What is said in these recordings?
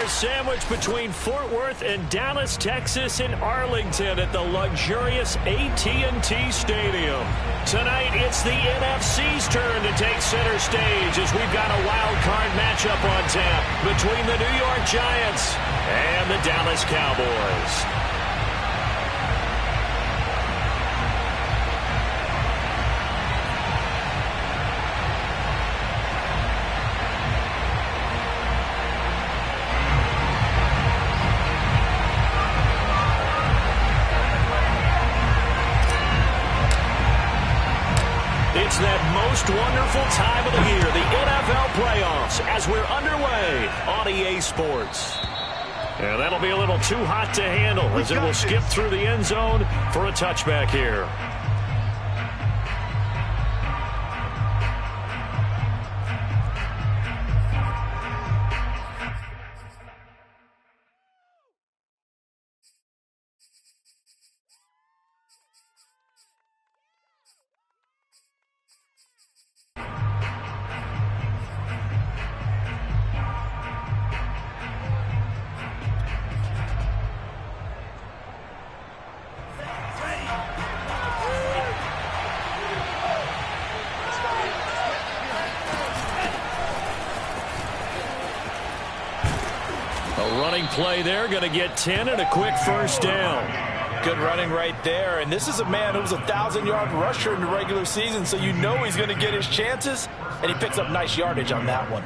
$1 sandwich between Fort Worth and Dallas, Texas in Arlington at the luxurious AT&T Stadium. Tonight, it's the NFC's turn to take center stage as we've got a wild card matchup on tap between the New York Giants and the Dallas Cowboys. It's that most wonderful time of the year, the NFL playoffs, as we're underway on EA Sports. And that'll be a little too hot to handle as it will skip through the end zone for a touchback here. Running play there, going to get 10 and a quick first down. Good running right there, and this is a man who was a 1,000-yard rusher in the regular season, so you know he's going to get his chances, and he picks up nice yardage on that one.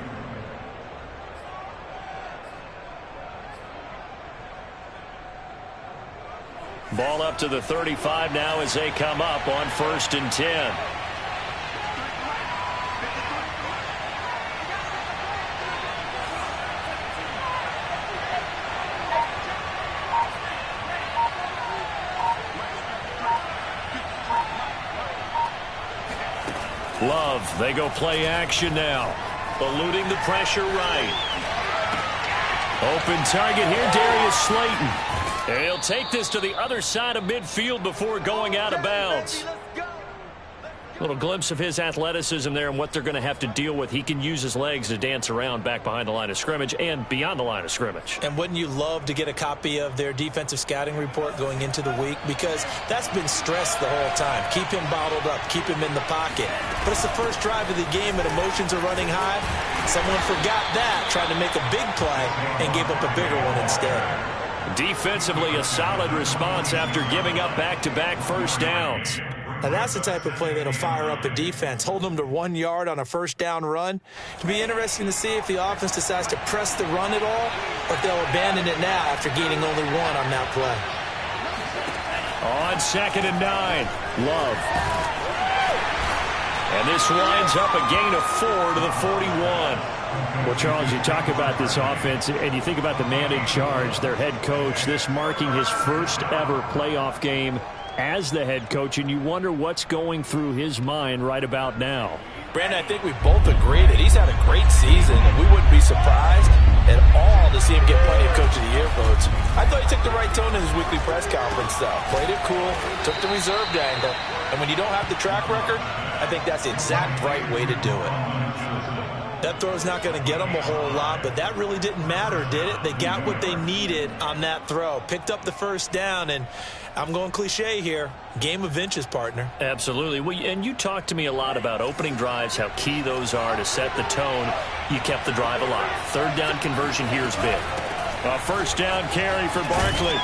Ball up to the 35 now as they come up on 1st and 10. Love, they go play action now. Eluding the pressure right. Open target here, Darius Slayton. And he'll take this to the other side of midfield before going out of bounds. A little glimpse of his athleticism there and what they're going to have to deal with. He can use his legs to dance around back behind the line of scrimmage and beyond the line of scrimmage. And wouldn't you love to get a copy of their defensive scouting report going into the week? Because that's been stressed the whole time. Keep him bottled up. Keep him in the pocket. But it's the first drive of the game and emotions are running high. Someone forgot that, trying to make a big play and gave up a bigger one instead. Defensively, a solid response after giving up back-to-back first downs. Now that's the type of play that'll fire up a defense. Hold them to 1 yard on a first down run. It'll be interesting to see if the offense decides to press the run at all or if they'll abandon it now after gaining only one on that play. On 2nd and 9, Love. And this winds up a gain of 4 to the 41. Well, Charles, you talk about this offense, and you think about the man in charge, their head coach, this marking his first ever playoff game as the head coach, and you wonder what's going through his mind right about now. Brandon, I think we both agree that he's had a great season, and we wouldn't be surprised at all to see him get plenty of Coach of the Year votes. I thought he took the right tone in his weekly press conference, though. Played it cool, took the reserved angle, and when you don't have the track record, I think that's the exact right way to do it. That throw's not going to get them a whole lot, but that really didn't matter, did it? They got what they needed on that throw. Picked up the first down, and I'm going cliche here. Game of inches, partner. Absolutely. Well, and you talked to me a lot about opening drives, how key those are to set the tone. You kept the drive alive. 3rd down conversion here is big. A first down carry for Barkley.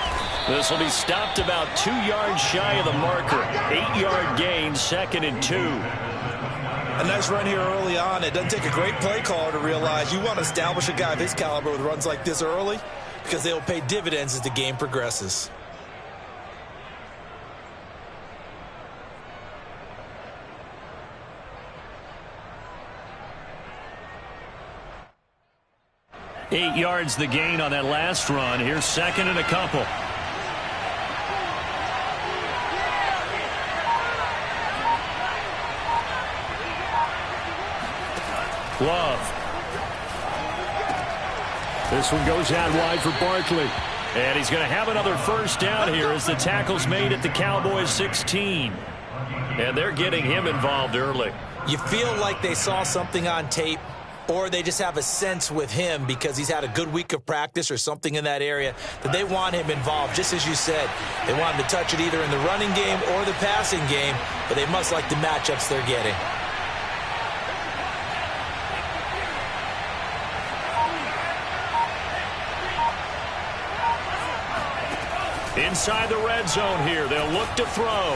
This will be stopped about 2 yards shy of the marker. 8-yard gain, 2nd and 2. A nice run here early on. It doesn't take a great play caller to realize you want to establish a guy of his caliber with runs like this early because they will pay dividends as the game progresses. Eight yards the gain on that last run. Here's 2nd and a couple. Love. This one goes out wide for Barkley. And he's going to have another first down here as the tackle's made at the Cowboys 16. And they're getting him involved early. You feel like they saw something on tape or they just have a sense with him because he's had a good week of practice or something in that area that they want him involved. Just as you said, they want him to touch it either in the running game or the passing game, but they must like the matchups they're getting. Inside the red zone here, they'll look to throw.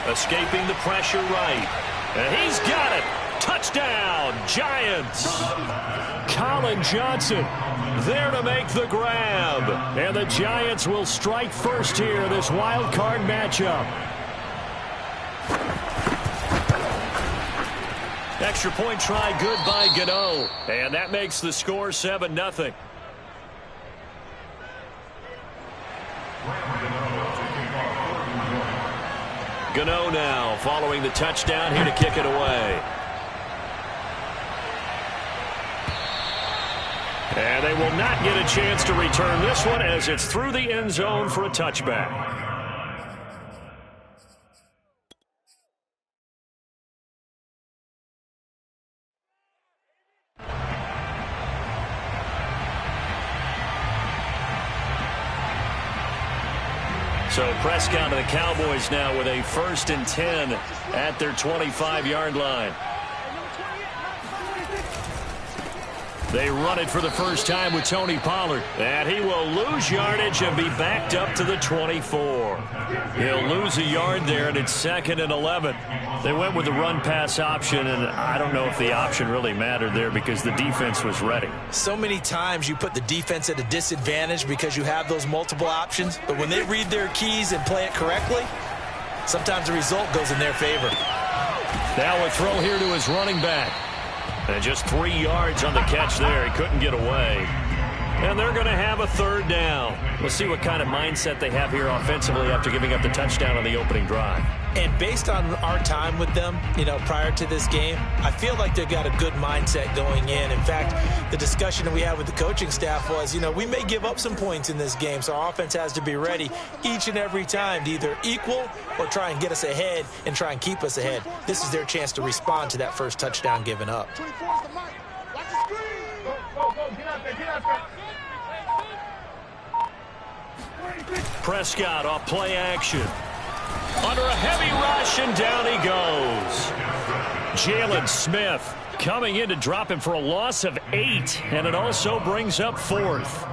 Escaping the pressure right. And he's got it. Touchdown, Giants. Colin Johnson there to make the grab. And the Giants will strike first here in this wild card matchup. Extra point try good by Gano. And that makes the score 7-0. Gano now following the touchdown here to kick it away. And they will not get a chance to return this one as it's through the end zone for a touchback. So Prescott and the Cowboys now with a 1st and 10 at their 25-yard line. They run it for the first time with Tony Pollard. And he will lose yardage and be backed up to the 24. He'll lose a yard there, and it's 2nd and 11. They went with the run-pass option, and I don't know if the option really mattered there because the defense was ready. So many times you put the defense at a disadvantage because you have those multiple options, but when they read their keys and play it correctly, sometimes the result goes in their favor. Now a throw here to his running back. And just 3 yards on the catch there. He couldn't get away. And they're going to have a 3rd down. We'll see what kind of mindset they have here offensively after giving up the touchdown on the opening drive. And based on our time with them, prior to this game, I feel like they've got a good mindset going in. In fact, the discussion that we had with the coaching staff was, we may give up some points in this game, so our offense has to be ready each and every time to either equal or try and get us ahead and try and keep us ahead. This is their chance to respond to that first touchdown given up. Prescott off play action. Under a heavy rush, and down he goes. Jalen Smith coming in to drop him for a loss of 8, and it also brings up 4th.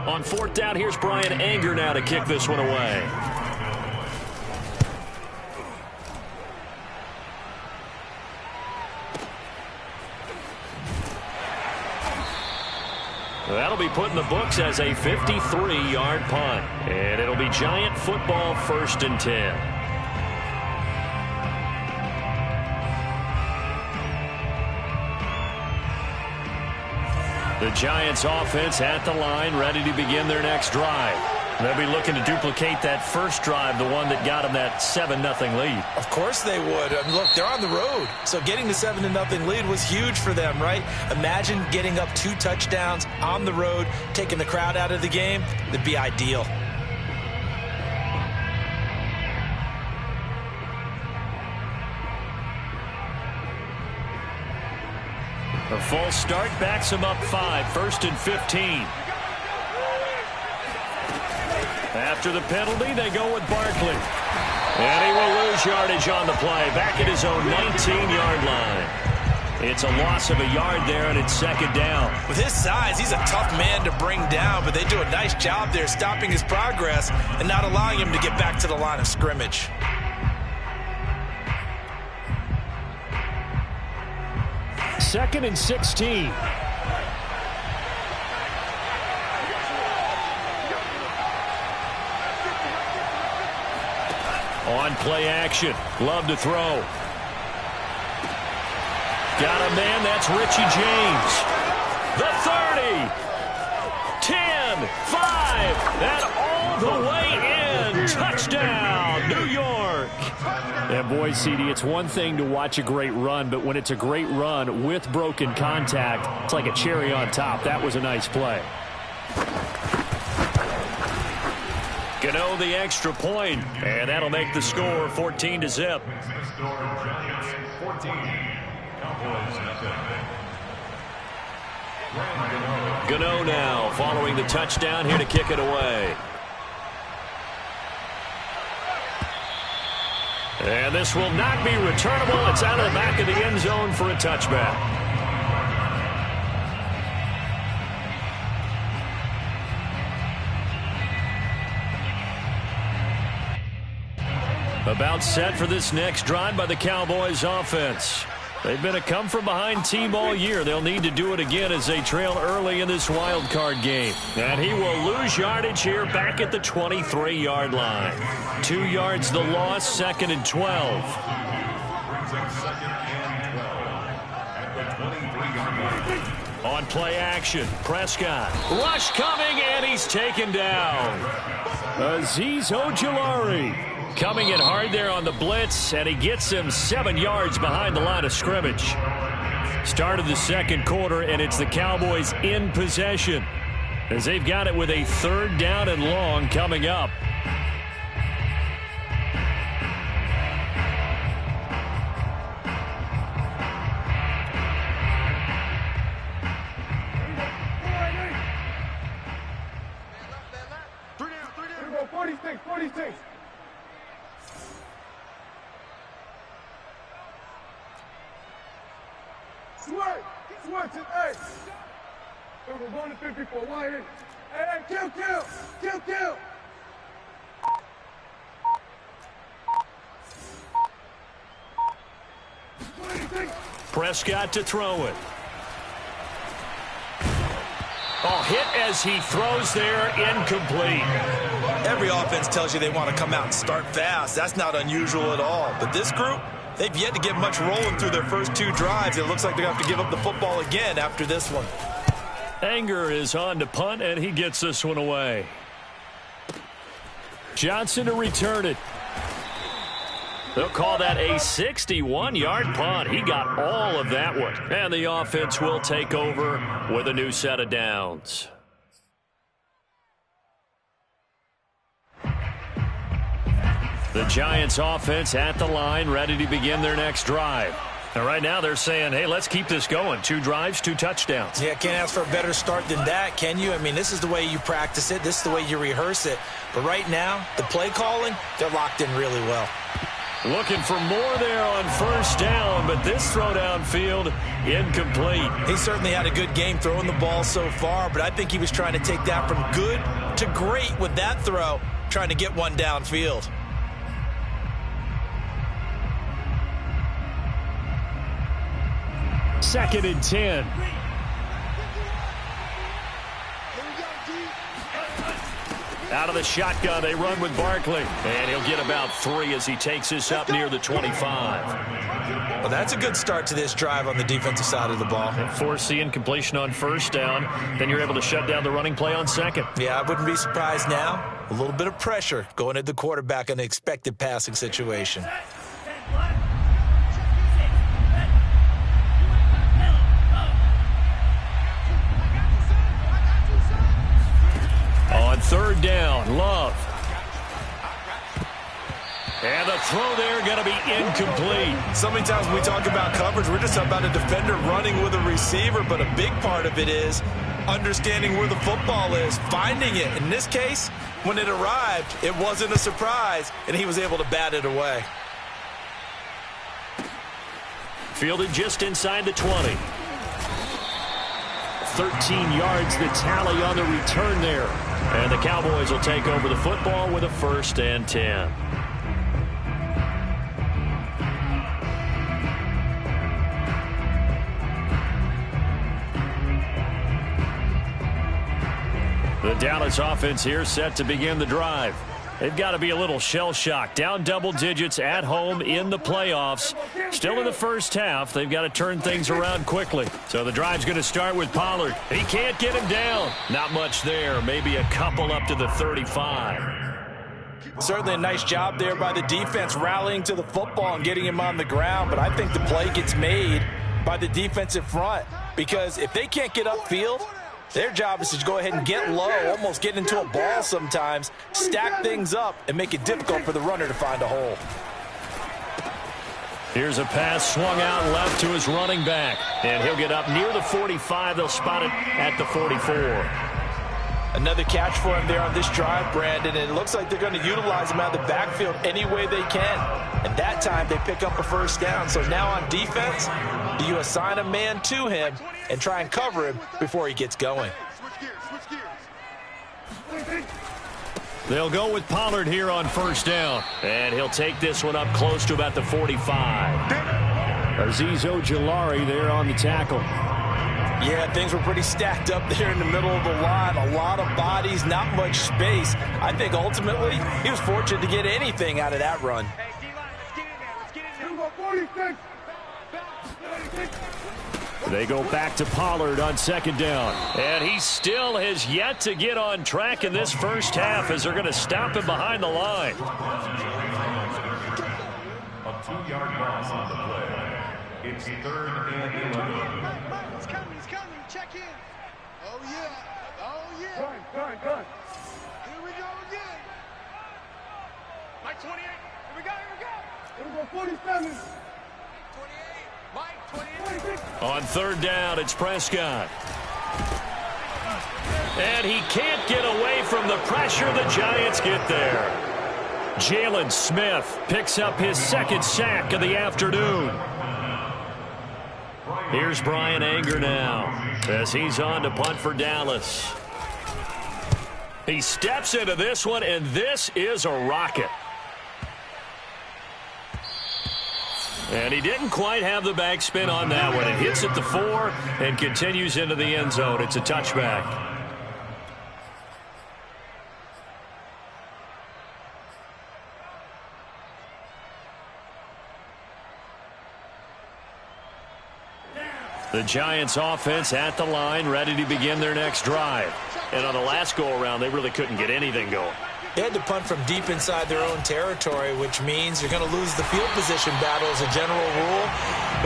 On 4th down, here's Brian Anger now to kick this one away. That'll be put in the books as a 53-yard punt. And it'll be Giant football 1st and 10. The Giants offense at the line, ready to begin their next drive. They'll be looking to duplicate that first drive, the one that got them that 7-0 lead. Of course they would. Look, they're on the road, so getting the 7-0 lead was huge for them, right? Imagine getting up 2 touchdowns on the road, taking the crowd out of the game. That'd be ideal. A false start backs him up 5, 1st and 15. After the penalty, they go with Barkley. And he will lose yardage on the play, back at his own 19-yard line. It's a loss of a yard there, and it's 2nd down. With his size, he's a tough man to bring down, but they do a nice job there stopping his progress and not allowing him to get back to the line of scrimmage. Second and 16. On play action. Love to throw. Got a man, that's Richie James. The 30. 10, 5, and all the way in. Touchdown, New York. And boy, CD, it's one thing to watch a great run, but when it's a great run with broken contact, it's like a cherry on top. That was a nice play. Gano the extra point, and that'll make the score 14-0. Gano now following the touchdown here to kick it away. And this will not be returnable. It's out of the back of the end zone for a touchback. About set for this next drive by the Cowboys offense. They've been a come-from-behind team all year. They'll need to do it again as they trail early in this wild card game. And he will lose yardage here back at the 23-yard line. 2 yards the loss, 2nd and 12. On play action, Prescott. Rush coming, and he's taken down. Azeez Ojulari coming in hard there on the blitz, and he gets him 7 yards behind the line of scrimmage. Start of the second quarter, and it's the Cowboys in possession as they've got it with a 3rd down and long coming up. Prescott to throw it. Oh, hit as he throws there, incomplete. Every offense tells you they want to come out and start fast. That's not unusual at all. But this group, they've yet to get much rolling through their first 2 drives. It looks like they're going to have to give up the football again after this one. Anger is on to punt, and he gets this one away. Johnson to return it. They'll call that a 61-yard punt. He got all of that one. And the offense will take over with a new set of downs. The Giants offense at the line, ready to begin their next drive. And right now they're saying, hey, let's keep this going. 2 drives, 2 touchdowns. Yeah, can't ask for a better start than that, can you? I mean, this is the way you practice it. This is the way you rehearse it. But right now, the play calling, they're locked in really well. Looking for more there on 1st down, but this throw downfield, incomplete. He certainly had a good game throwing the ball so far, but I think he was trying to take that from good to great with that throw, trying to get one downfield. Second and 10. Out of the shotgun, they run with Barkley. And he'll get about 3 as he takes this up near the 25. Well, that's a good start to this drive on the defensive side of the ball. Force the incompletion on 1st down. Then you're able to shut down the running play on 2nd. Yeah, I wouldn't be surprised now. A little bit of pressure going at the quarterback in the expected passing situation. On 3rd down, Love. And the throw there going to be incomplete. So many times when we talk about coverage, we're just talking about a defender running with a receiver, but a big part of it is understanding where the football is, finding it. In this case, when it arrived, it wasn't a surprise, and he was able to bat it away. Fielded just inside the 20. 13 yards the tally on the return there. And the Cowboys will take over the football with a 1st and 10. The Dallas offense here set to begin the drive. They've got to be a little shell-shocked. Down double digits at home in the playoffs. Still in the first half. They've got to turn things around quickly. So the drive's going to start with Pollard. He can't get him down. Not much there. Maybe a couple up to the 35. Certainly a nice job there by the defense rallying to the football and getting him on the ground. But I think the play gets made by the defensive front. Because if they can't get upfield, their job is to go ahead and get low, almost get into a ball sometimes, stack things up, and make it difficult for the runner to find a hole. Here's a pass swung out left to his running back. And he'll get up near the 45. They'll spot it at the 44. Another catch for him there on this drive, Brandon. And it looks like they're going to utilize him out of the backfield any way they can. And that time they pick up a first down. So now on defense, do you assign a man to him and try and cover him before he gets going? They'll go with Pollard here on first down. And he'll take this one up close to about the 45. Azeez Ojulari there on the tackle. Yeah, things were pretty stacked up there in the middle of the line. A lot of bodies, not much space. I think ultimately he was fortunate to get anything out of that run. They go back to Pollard on second down. And he still has yet to get on track in this first half as they're going to stop him behind the line. A 2-yard loss on the play. It's 3rd and 11. He's coming. Check in. Oh, yeah. Done. Here we go again. Mike 28. Here we go. Here we go, 47. 28. Mike 28. On third down, it's Prescott. And he can't get away from the pressure. The Giants get there. Jalen Smith picks up his second sack of the afternoon. Here's Brian Anger now as he's on to punt for Dallas. He steps into this one, and this is a rocket. And he didn't quite have the backspin on that one. It hits at the 4 and continues into the end zone. It's a touchback. The Giants offense at the line, ready to begin their next drive. And on the last go-around, they really couldn't get anything going. They had to punt from deep inside their own territory, which means you're going to lose the field position battle as a general rule.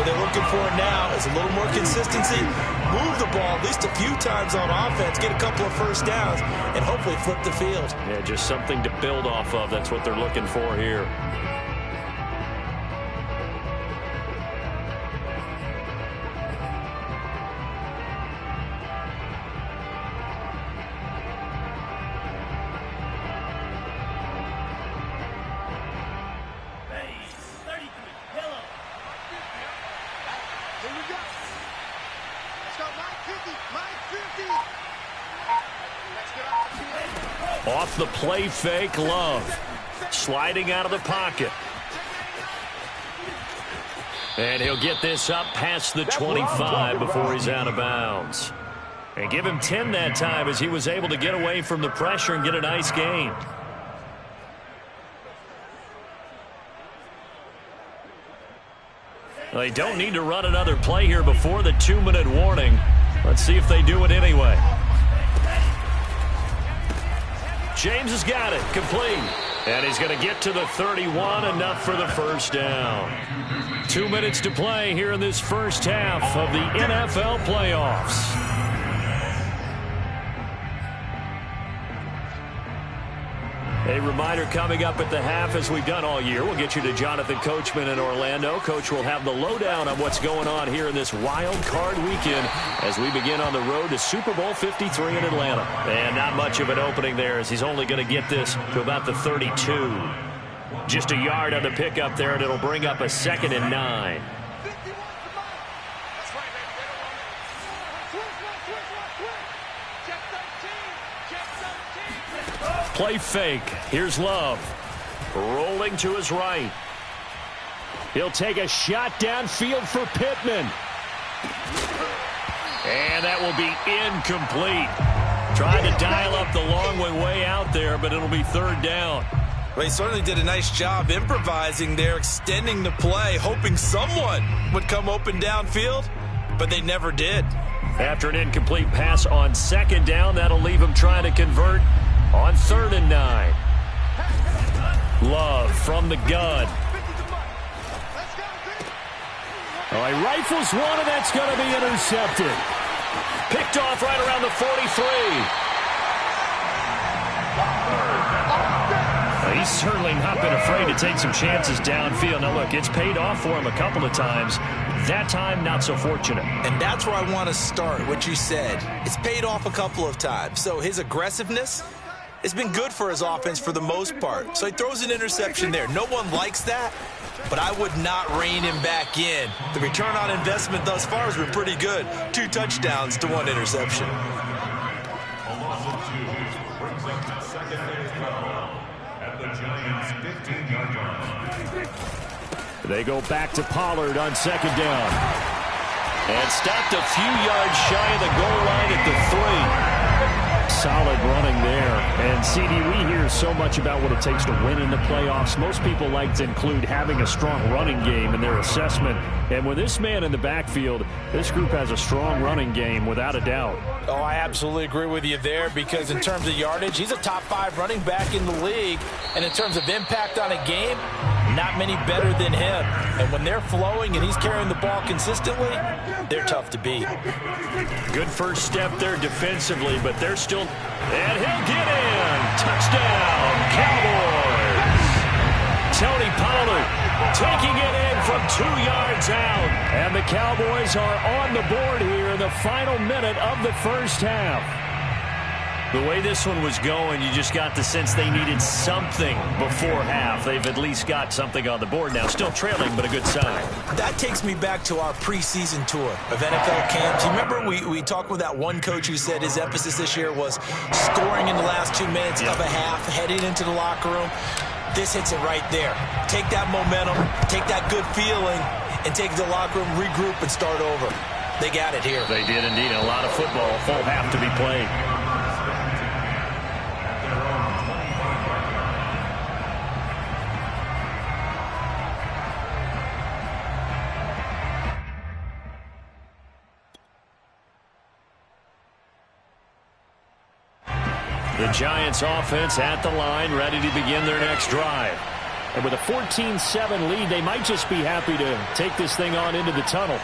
What they're looking for now is a little more consistency, move the ball at least a few times on offense, get a couple of first downs, and hopefully flip the field. Yeah, just something to build off of. That's what they're looking for here. Off the play fake, Love. Sliding out of the pocket. And he'll get this up past the 25 before he's out of bounds. And give him 10 that time as he was able to get away from the pressure and get a nice gain. They don't need to run another play here before the 2-minute warning. Let's see if they do it anyway. James has got it, complete. And he's going to get to the 31, enough for the first down. 2 minutes to play here in this first half of the NFL playoffs. A reminder coming up at the half, as we've done all year. We'll get you to Jonathan Coachman in Orlando. Coach will have the lowdown on what's going on here in this wild card weekend as we begin on the road to Super Bowl 53 in Atlanta. And not much of an opening there, as he's only going to get this to about the 32. Just a yard on the pickup there, and it'll bring up a 2nd and 9. Play fake. Here's Love. Rolling to his right. He'll take a shot downfield for Pittman. And that will be incomplete. Trying to dial up the long way out there, but it'll be 3rd down. Well, he certainly did a nice job improvising there, extending the play, hoping someone would come open downfield, but they never did. After an incomplete pass on 2nd down, that'll leave him trying to convert on 3rd and 9. Love from the gun. Oh, he rifles one, and that's going to be intercepted. Picked off right around the 43. he's certainly not been afraid to take some chances downfield. Now, look, it's paid off for him a couple of times. That time, not so fortunate. And that's where I want to start, what you said. It's paid off a couple of times. So his aggressiveness has been good for his offense for the most part. So he throws an interception there. No one likes that, but I would not rein him back in. The return on investment thus far has been pretty good. 2 touchdowns to 1 interception. A loss of 2 brings up to second and 12 at the Giants' 15-yard line. They go back to Pollard on second down. And stopped a few yards shy of the goal line at the 3. Solid running there. And, CD, we hear so much about what it takes to win in the playoffs. Most people like to include having a strong running game in their assessment. And with this man in the backfield, this group has a strong running game without a doubt. Oh, I absolutely agree with you there because in terms of yardage, he's a top 5 running back in the league. And in terms of impact on a game, not many better than him. And when they're flowing and he's carrying the ball consistently, they're tough to beat. Good first step there defensively, but they're still... And he'll get in! Touchdown, Cowboys! Tony Pollard taking it in from 2 yards out. And the Cowboys are on the board here in the final minute of the first half. The way this one was going, you just got the sense they needed something before half. They've at least got something on the board now. Still trailing, but a good sign. That takes me back to our preseason tour of NFL camps. You remember we talked with that one coach who said his emphasis this year was scoring in the last 2 minutes of a half, heading into the locker room. This hits it right there. Take that momentum, take that good feeling, and take it to the locker room, regroup, and start over. They got it here. They did indeed. A lot of football, full half to be played. The Giants offense at the line, ready to begin their next drive. And with a 14-7 lead, they might just be happy to take this thing on into the tunnel.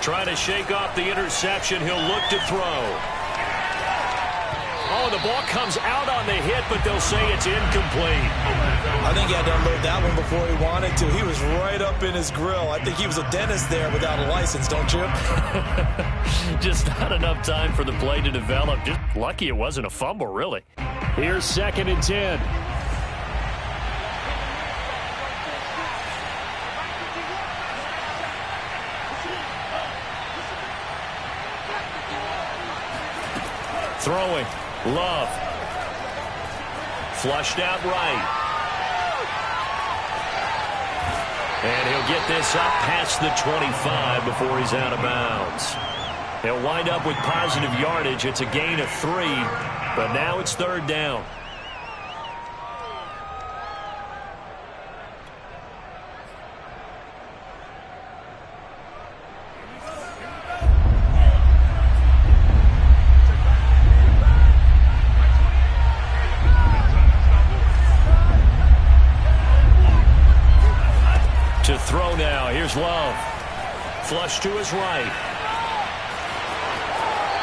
Trying to shake off the interception. He'll look to throw. Oh, the ball comes out on the hit, but they'll say it's incomplete. I think he had to unload that one before he wanted to. He was right up in his grill. I think he was a dentist there without a license, don't you? Just not enough time for the play to develop. Just lucky it wasn't a fumble, really. Here's 2nd and 10. Throwing. Love. Flushed out right. And he'll get this up past the 25 before he's out of bounds. He'll wind up with positive yardage. It's a gain of 3, but now it's 3rd down. To throw now. Here's Love. Flush to his right.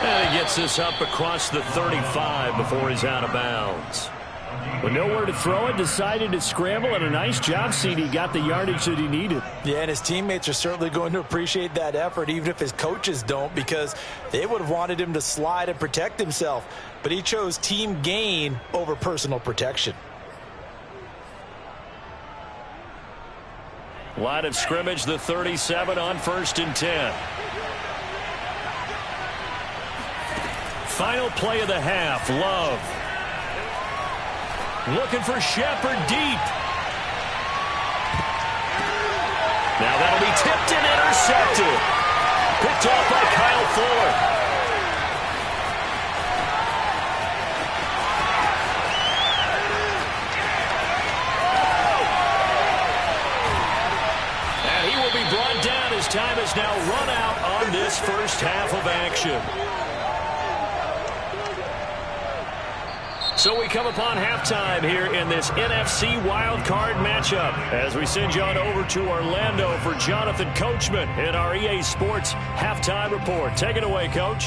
And he gets this up across the 35 before he's out of bounds. With nowhere to throw it, decided to scramble, and a nice job, CD. Got the yardage that he needed. Yeah, and his teammates are certainly going to appreciate that effort, even if his coaches don't, because they would have wanted him to slide and protect himself. But he chose team gain over personal protection. Line of scrimmage, the 37 on 1st and 10. Final play of the half. Love. Looking for Shepard deep. Now that'll be tipped and intercepted. Picked off by Kyle Fuller. Brought down. His time is now run out on this first half of action. So we come upon halftime here in this NFC wildcard matchup as we send you on over to Orlando for Jonathan Coachman in our EA Sports halftime report. Take it away, Coach.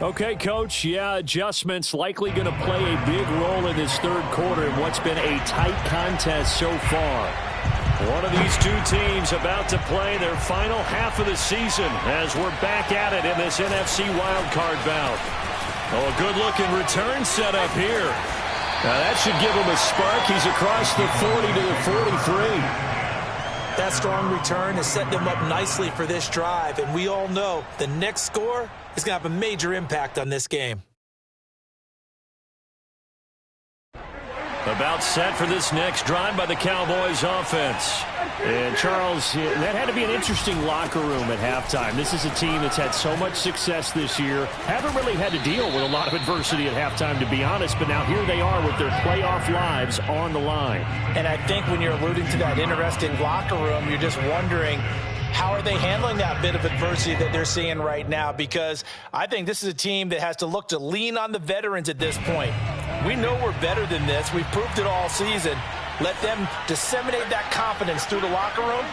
Okay, Coach, adjustments likely going to play a big role in this third quarter in what's been a tight contest so far. One of these two teams about to play their final half of the season as we're back at it in this NFC wildcard bout. Oh, a good-looking return setup here. Now, that should give him a spark. He's across the 40 to the 43. That strong return has set them up nicely for this drive, and we all know the next score is going to have a major impact on this game. About set for this next drive by the Cowboys offense. And, Charles, that had to be an interesting locker room at halftime. This is a team that's had so much success this year. Haven't really had to deal with a lot of adversity at halftime, to be honest. But now here they are with their playoff lives on the line. And I think when you're alluding to that interesting locker room, you're just wondering, how are they handling that bit of adversity that they're seeing right now? Because I think this is a team that has to look to lean on the veterans at this point. We know we're better than this. We've proved it all season. Let them disseminate that confidence through the locker room.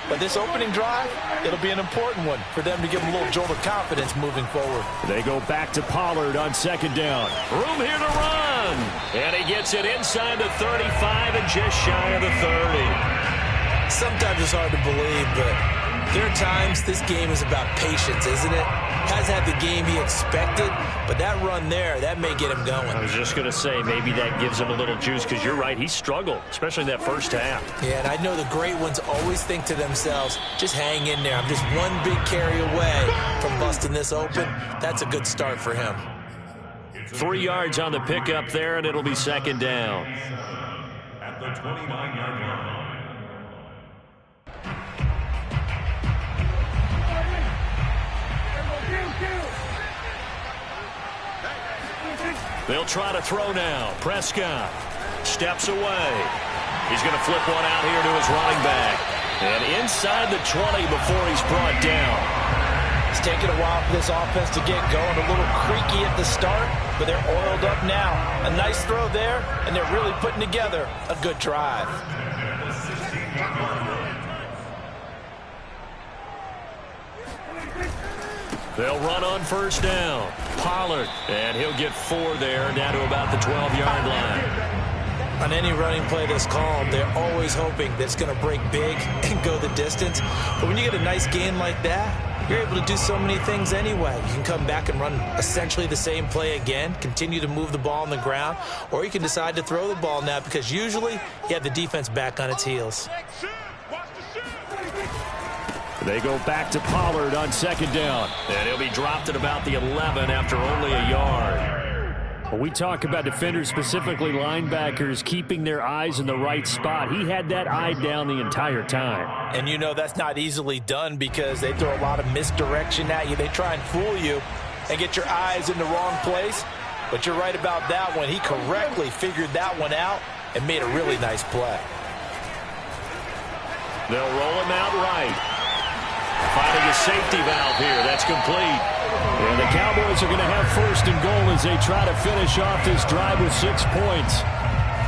But this opening drive, it'll be an important one for them to give them a little jolt of confidence moving forward. They go back to Pollard on second down. Room here to run. And he gets it inside the 35 and just shy of the 30. Sometimes it's hard to believe, but there are times this game is about patience, isn't it? Hasn't had the game he expected, but that run there, that may get him going. I was just going to say, maybe that gives him a little juice, because you're right, he struggled, especially in that first half. Yeah, and I know the great ones always think to themselves, just hang in there. I'm just one big carry away from busting this open. That's a good start for him. 3 yards on the pickup there, and it'll be second down. At the 29-yard line. They'll try to throw now. Prescott steps away. He's going to flip one out here to his running back. And inside the 20 before he's brought down. It's taken a while for this offense to get going. A little creaky at the start, but they're oiled up now. A nice throw there, and they're really putting together a good drive. They'll run on first down. Pollard, and he'll get 4 there, down to about the 12-yard line. On any running play that's called, they're always hoping that it's going to break big and go the distance. But when you get a nice gain like that, you're able to do so many things anyway. You can come back and run essentially the same play again, continue to move the ball on the ground, or you can decide to throw the ball now because usually you have the defense back on its heels. They go back to Pollard on second down, and he'll be dropped at about the 11 after only a yard. When we talk about defenders, specifically linebackers, keeping their eyes in the right spot, he had that eye down the entire time. And you know that's not easily done because they throw a lot of misdirection at you. They try and fool you and get your eyes in the wrong place. But you're right about that one. He correctly figured that one out and made a really nice play. They'll roll him out right. Finding a safety valve here. That's complete. And the Cowboys are going to have first and goal as they try to finish off this drive with 6 points.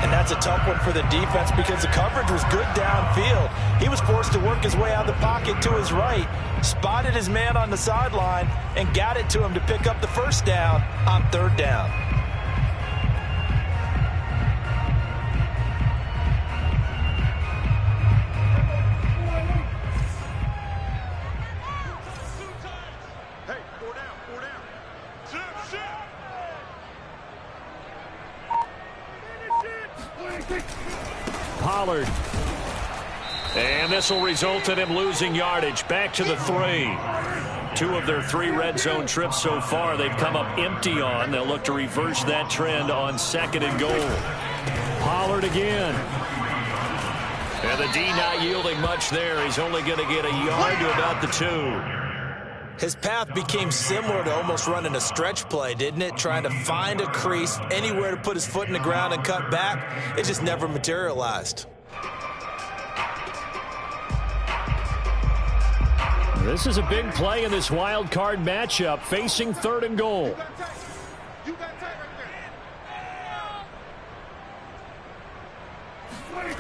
And that's a tough one for the defense because the coverage was good downfield. He was forced to work his way out of the pocket to his right, spotted his man on the sideline, and got it to him to pick up the first down on third down. Pollard. And this will result in him losing yardage. Back to the 3. 2 of their 3 red zone trips so far they've come up empty on. They'll look to reverse that trend on second and goal. Pollard again. And the D not yielding much there. He's only going to get a yard to about the 2. His path became similar to almost running a stretch play, didn't it? Trying to find a crease, anywhere to put his foot in the ground and cut back. It just never materialized. This is a big play in this wild card matchup, facing 3rd and goal. You got tight right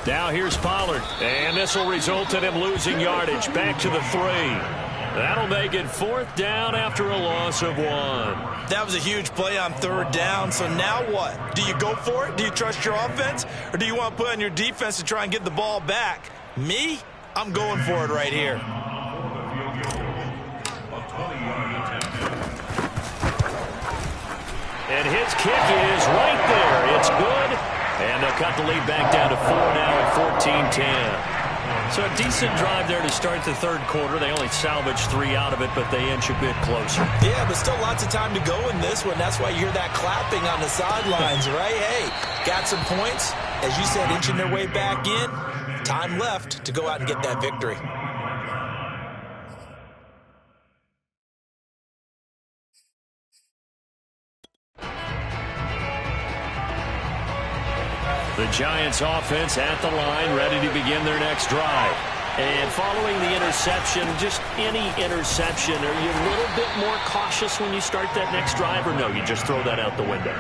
there. Now here's Pollard, and this will result in him losing yardage. Back to the 3. That'll make it 4th down after a loss of 1. That was a huge play on 3rd down, so now what? Do you go for it? Do you trust your offense? Or do you want to put on your defense to try and get the ball back? Me? I'm going for it right here. And his kick is right there. It's good. And they'll cut the lead back down to 4 now at 14-10. So a decent drive there to start the 3rd quarter. They only salvaged 3 out of it, but they inch a bit closer. Yeah, but still lots of time to go in this one. That's why you hear that clapping on the sidelines, right? Hey, got some points. As you said, inching their way back in. Time left to go out and get that victory. The Giants offense at the line, ready to begin their next drive. And following the interception, just any interception, are you a little bit more cautious when you start that next drive, or no, you just throw that out the window?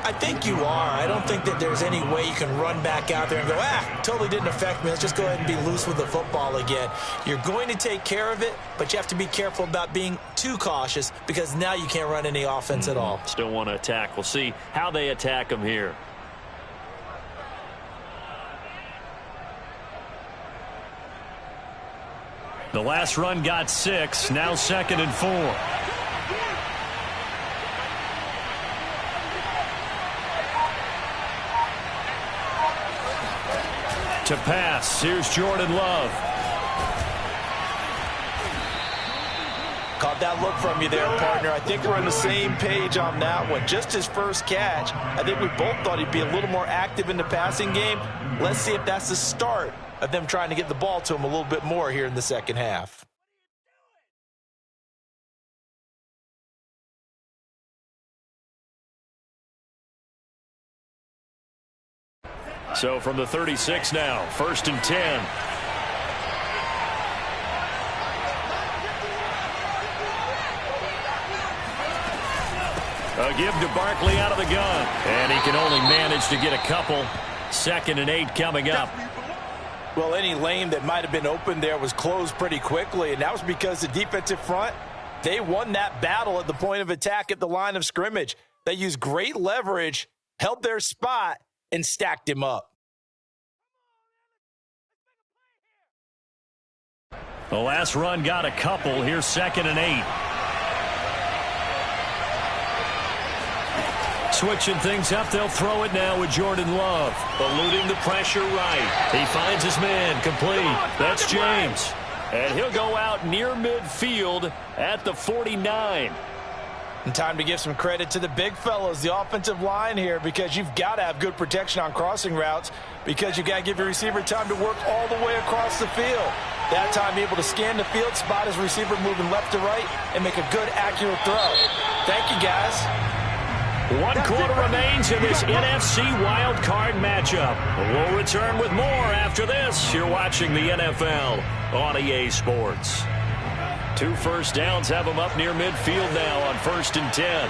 I think you are. I don't think that there's any way you can run back out there and go, totally didn't affect me. Let's just go ahead and be loose with the football again. You're going to take care of it, but you have to be careful about being too cautious because now you can't run any offense at all. Still want to attack. We'll see how they attack them here. The last run got 6, now 2nd and 4. To pass, here's Jordan Love. Caught that look from you there, partner. I think we're on the same page on that one. Just his first catch, I think we both thought he'd be a little more active in the passing game. Let's see if that's the start of them trying to get the ball to him a little bit more here in the second half. So from the 36 now, 1st and 10. A give to Barkley out of the gun. And he can only manage to get a couple. 2nd and 8 coming up. Well, any lane that might have been open there was closed pretty quickly, and that was because the defensive front, they won that battle at the point of attack at the line of scrimmage. They used great leverage, held their spot, and stacked him up. The last run got a couple. Here's 2nd and 8. Switching things up, they'll throw it now with Jordan Love. Eluding the pressure right. He finds his man, complete. That's James. And he'll go out near midfield at the 49. And time to give some credit to the big fellows, the offensive line here, because you've got to have good protection on crossing routes because you've got to give your receiver time to work all the way across the field. That time able to scan the field, spot his receiver moving left to right, and make a good, accurate throw. Thank you, guys. 1 quarter remains in this NFC Wild Card matchup. We'll return with more after this. You're watching the NFL on EA Sports. 2 first downs have them up near midfield now on 1st and 10.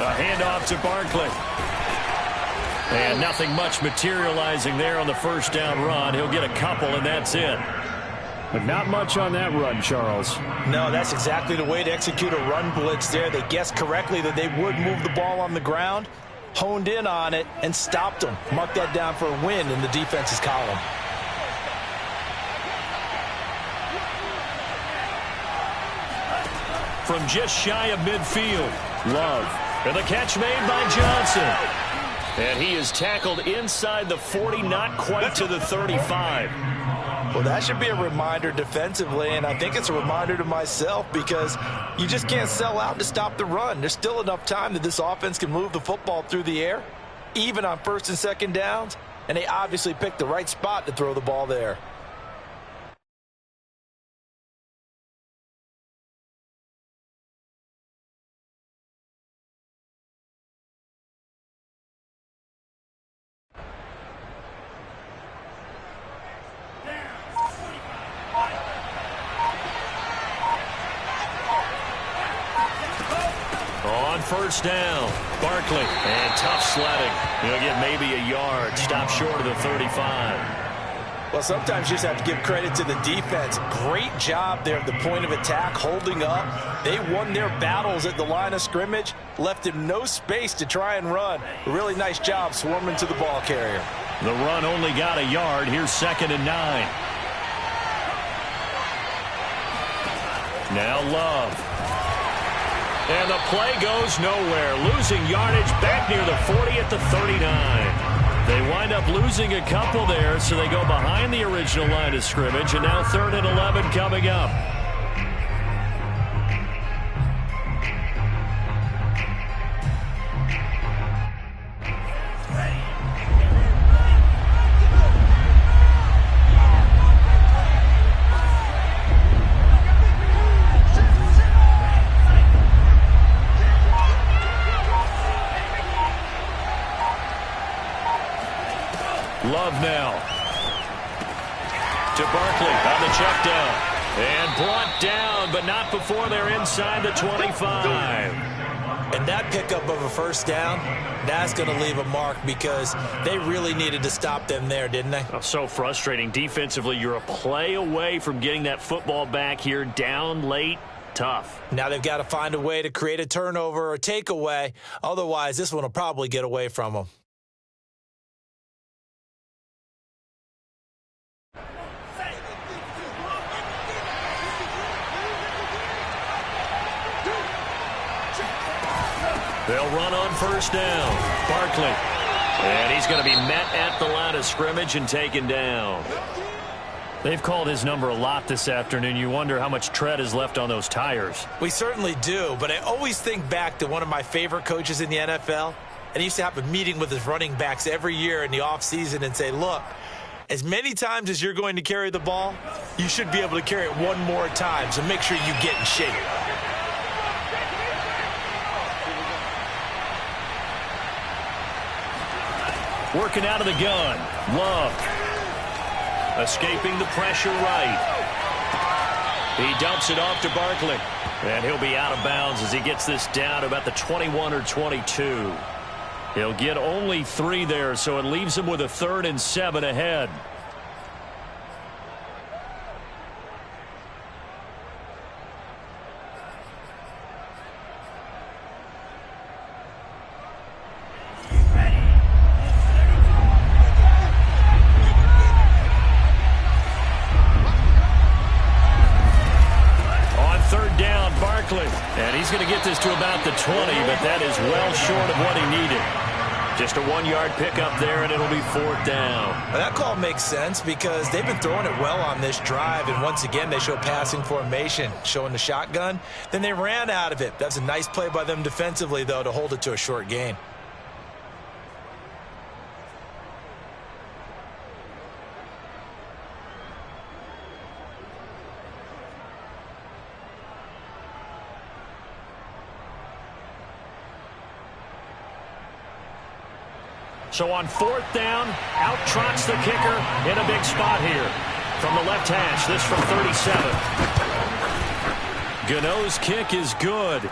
A handoff to Barkley. And nothing much materializing there on the 1st down run. He'll get a couple, and that's it. But not much on that run, Charles. No, that's exactly the way to execute a run blitz there. They guessed correctly that they would move the ball on the ground, honed in on it, and stopped them. Mark that down for a win in the defense's column. From just shy of midfield, Love. And the catch made by Johnson. And he is tackled inside the 40, not quite to the 35. Well, that should be a reminder defensively, and I think it's a reminder to myself because you just can't sell out to stop the run. There's still enough time that this offense can move the football through the air, even on 1st and 2nd downs, and they obviously picked the right spot to throw the ball there. On first down, Barkley, and tough sledding. He'll get maybe a yard, stop short of the 35. Well, sometimes you just have to give credit to the defense. Great job there at the point of attack, holding up. They won their battles at the line of scrimmage, left him no space to try and run. A really nice job swarming to the ball carrier. The run only got a yard. Here's 2nd and 9. Now Love. And the play goes nowhere. Losing yardage back near the 40 at the 39. They wind up losing a couple there, so they go behind the original line of scrimmage, and now 3rd and 11 coming up. Love now to Barkley on the check down. And brought down, but not before they're inside the 25. And that pickup of a first down, that's going to leave a mark because they really needed to stop them there, didn't they? Oh, so frustrating. Defensively, you're a play away from getting that football back here down late. Tough. Now they've got to find a way to create a turnover or takeaway. Otherwise, this one will probably get away from them. They'll run on first down. Barkley. And he's going to be met at the line of scrimmage and taken down. They've called his number a lot this afternoon. You wonder how much tread is left on those tires. We certainly do, but I always think back to one of my favorite coaches in the NFL. And he used to have a meeting with his running backs every year in the offseason and say, look, as many times as you're going to carry the ball, you should be able to carry it one more time, so make sure you get in shape. Working out of the gun. Love. Escaping the pressure right. He dumps it off to Barkley. And he'll be out of bounds as he gets this down to about the 21 or 22. He'll get only 3 there, so it leaves him with a 3rd and 7 ahead. And he's going to get this to about the 20, but that is well short of what he needed. Just a 1-yard pickup there, and it'll be 4th down. Well, that call makes sense because they've been throwing it well on this drive, and once again, they show passing formation, showing the shotgun. Then they ran out of it. That's a nice play by them defensively, though, to hold it to a short gain. So on 4th down, out trots the kicker in a big spot here. From the left hash, this from 37. Gano's kick is good.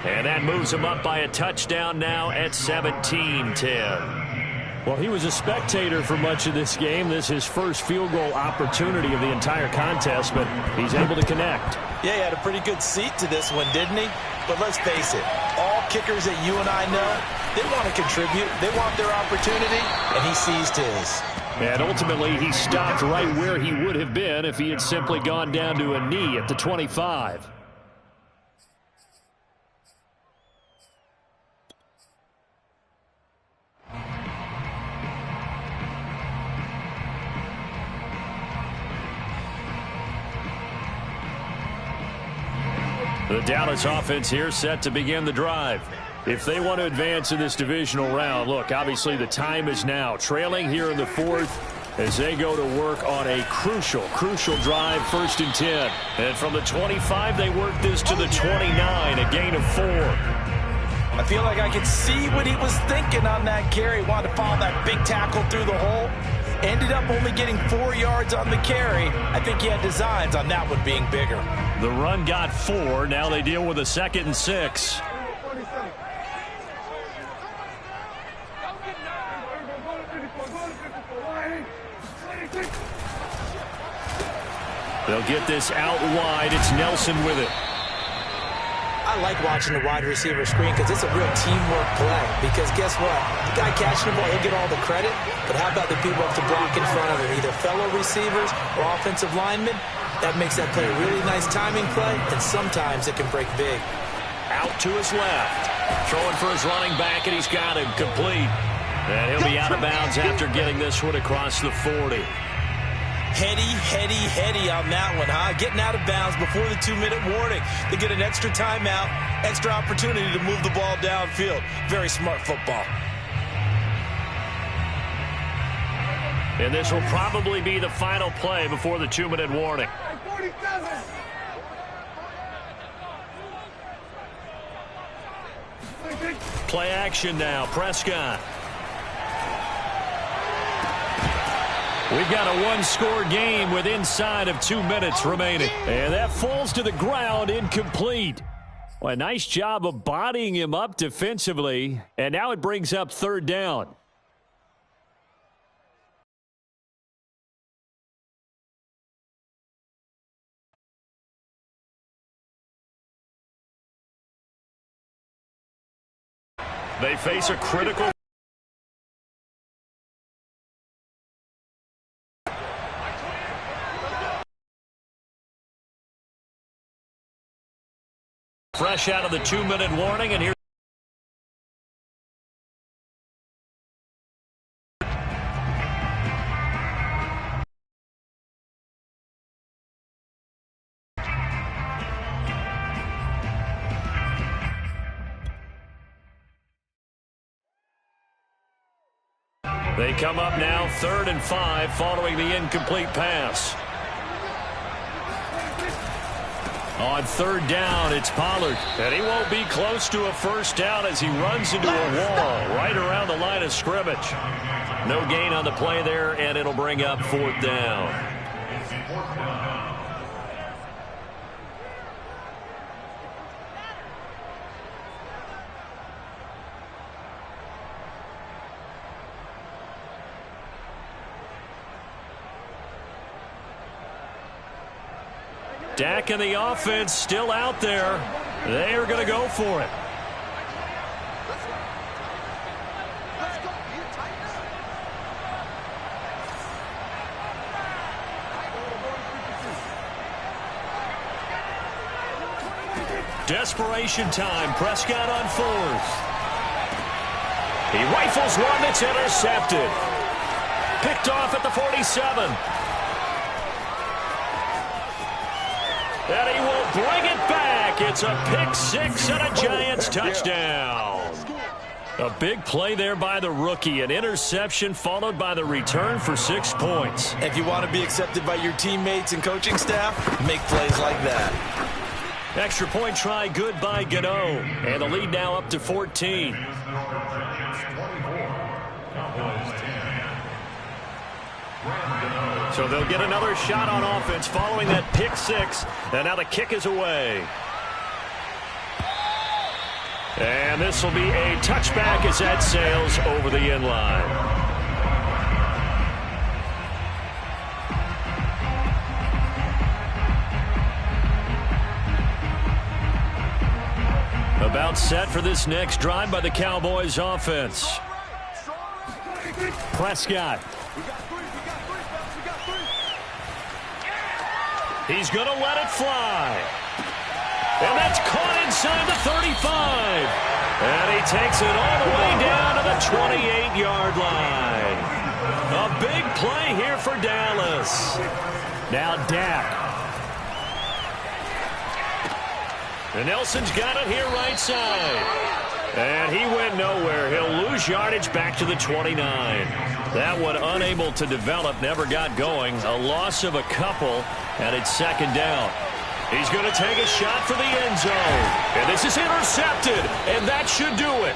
And that moves him up by a touchdown now at 17-10. Well, he was a spectator for much of this game. This is his first field goal opportunity of the entire contest, but he's able to connect. Yeah, he had a pretty good seat to this one, didn't he? But let's face it, all kickers that you and I know, they want to contribute. They want their opportunity, and he seized his. And ultimately, he stopped right where he would have been if he had simply gone down to a knee at the 25. The Dallas offense here set to begin the drive. If they want to advance in this divisional round, look, obviously the time is now. Trailing here in the 4th as they go to work on a crucial drive, 1st and 10. And from the 25, they work this to the 29, a gain of 4. I feel like I could see what he was thinking on that carry. Wanted to follow that big tackle through the hole. Ended up only getting 4 yards on the carry. I think he had designs on that one being bigger. The run got 4. Now they deal with a 2nd and 6. They'll get this out wide. It's Nelson with it. I like watching the wide receiver screen because it's a real teamwork play. Because guess what? The guy catching the ball, he'll get all the credit. But how about the people up to block in front of him, either fellow receivers or offensive linemen? That makes that play a really nice timing play, and sometimes it can break big. Out to his left. Throwing for his running back, and he's got him complete. And he'll be out of bounds after getting this one across the 40. Heady on that one, huh? Getting out of bounds before the 2-minute warning. They get an extra timeout, extra opportunity to move the ball downfield. Very smart football. And this will probably be the final play before the 2-minute warning. Play action now. Prescott. We've got a one-score game with inside of 2 minutes remaining. And that falls to the ground incomplete. Well, a nice job of bodying him up defensively. And now it brings up third down. They face a critical... Fresh out of the 2-minute warning, and here... They come up now 3rd and 5 following the incomplete pass. On 3rd down, it's Pollard. And he won't be close to a first down as he runs into a wall right around the line of scrimmage. No gain on the play there, and it'll bring up 4th down. Dak and the offense still out there. They are going to go for it. Desperation time. Prescott on 4th. He rifles one that's intercepted. Picked off at the 47. And he will bring it back. It's a pick 6 and a Giants touchdown. A big play there by the rookie. An interception followed by the return for 6 points. If you want to be accepted by your teammates and coaching staff, make plays like that. Extra point try good by Gano. And the lead now up to 14. So they'll get another shot on offense following that pick 6. And now the kick is away. And this will be a touchback as that sails over the end line. About set for this next drive by the Cowboys offense. Prescott. He's going to let it fly. And that's caught inside the 35. And he takes it all the way down to the 28-yard line. A big play here for Dallas. Now Dak. And Nelson's got it here right side. And he went nowhere. He'll lose yardage back to the 29. That one unable to develop, never got going. A loss of a couple, and it's 2nd down. He's going to take a shot for the end zone. And this is intercepted, and that should do it.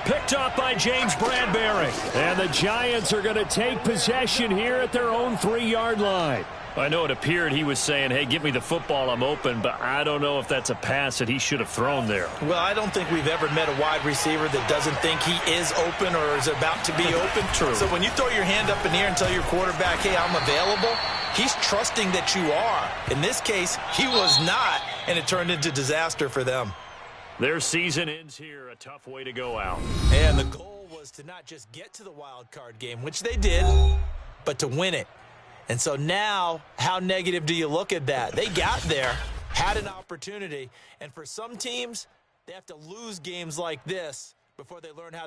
Picked up by James Bradbury. And the Giants are going to take possession here at their own 3-yard line. I know it appeared he was saying, hey, give me the football, I'm open, but I don't know if that's a pass that he should have thrown there. Well, I don't think we've ever met a wide receiver that doesn't think he is open or is about to be open. True. So when you throw your hand up in the air and tell your quarterback, hey, I'm available, He's trusting that you are. In this case, he was not, and it turned into disaster for them. Their season ends here. A tough way to go out. And the goal was to not just get to the wild card game, which they did, but to win it. And so now, how negative do you look at that? They got there, had an opportunity, and for some teams, they have to lose games like this before they learn how